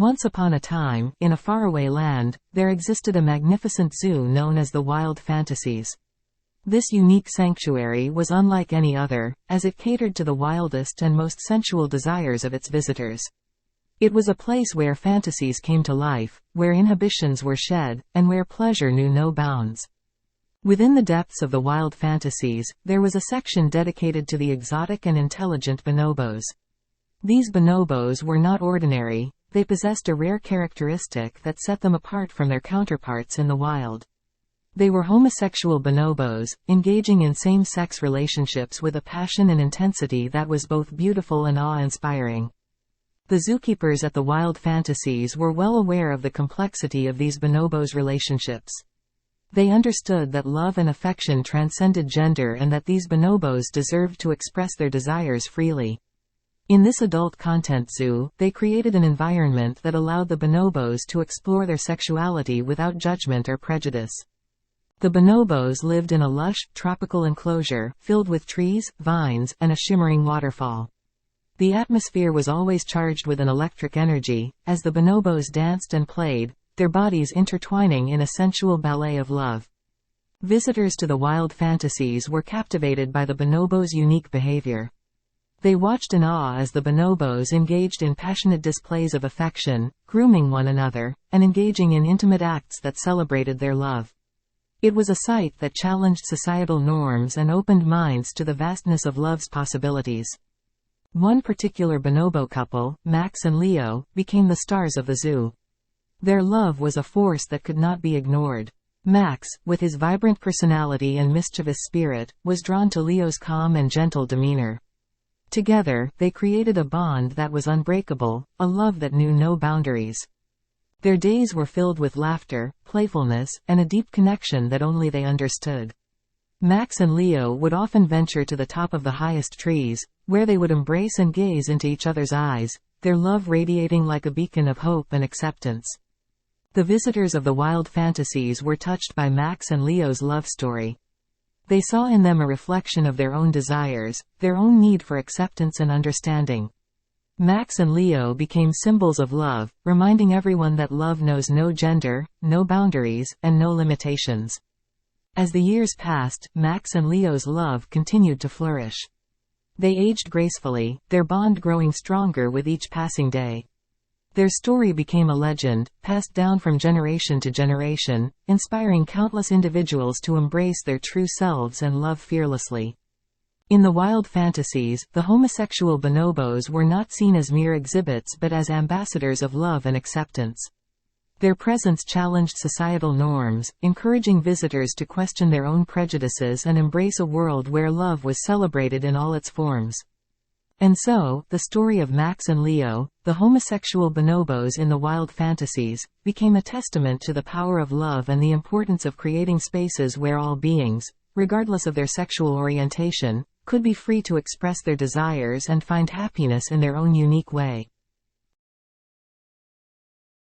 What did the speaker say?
Once upon a time, in a faraway land, there existed a magnificent zoo known as the Wild Fantasies. This unique sanctuary was unlike any other, as it catered to the wildest and most sensual desires of its visitors. It was a place where fantasies came to life, where inhibitions were shed, and where pleasure knew no bounds. Within the depths of the Wild Fantasies, there was a section dedicated to the exotic and intelligent bonobos. These bonobos were not ordinary. They possessed a rare characteristic that set them apart from their counterparts in the wild. They were homosexual bonobos, engaging in same-sex relationships with a passion and intensity that was both beautiful and awe-inspiring. The zookeepers at the Wild Fantasies were well aware of the complexity of these bonobos' relationships. They understood that love and affection transcended gender and that these bonobos deserved to express their desires freely. In this adult content zoo, they created an environment that allowed the bonobos to explore their sexuality without judgment or prejudice. The bonobos lived in a lush, tropical enclosure, filled with trees, vines, and a shimmering waterfall. The atmosphere was always charged with an electric energy, as the bonobos danced and played, their bodies intertwining in a sensual ballet of love. Visitors to the Wild Fantasies were captivated by the bonobos' unique behavior. They watched in awe as the bonobos engaged in passionate displays of affection, grooming one another, and engaging in intimate acts that celebrated their love. It was a sight that challenged societal norms and opened minds to the vastness of love's possibilities. One particular bonobo couple, Max and Leo, became the stars of the zoo. Their love was a force that could not be ignored. Max, with his vibrant personality and mischievous spirit, was drawn to Leo's calm and gentle demeanor. Together, they created a bond that was unbreakable, a love that knew no boundaries. Their days were filled with laughter, playfulness, and a deep connection that only they understood. Max and Leo would often venture to the top of the highest trees, where they would embrace and gaze into each other's eyes, their love radiating like a beacon of hope and acceptance. The visitors of the Wild Fantasies were touched by Max and Leo's love story. They saw in them a reflection of their own desires, their own need for acceptance and understanding. Max and Leo became symbols of love, reminding everyone that love knows no gender, no boundaries, and no limitations. As the years passed, Max and Leo's love continued to flourish. They aged gracefully, their bond growing stronger with each passing day. Their story became a legend, passed down from generation to generation, inspiring countless individuals to embrace their true selves and love fearlessly. In the Wild Fantasies, the homosexual bonobos were not seen as mere exhibits but as ambassadors of love and acceptance. Their presence challenged societal norms, encouraging visitors to question their own prejudices and embrace a world where love was celebrated in all its forms. And so, the story of Max and Leo, the homosexual bonobos in the Wild Fantasies, became a testament to the power of love and the importance of creating spaces where all beings, regardless of their sexual orientation, could be free to express their desires and find happiness in their own unique way.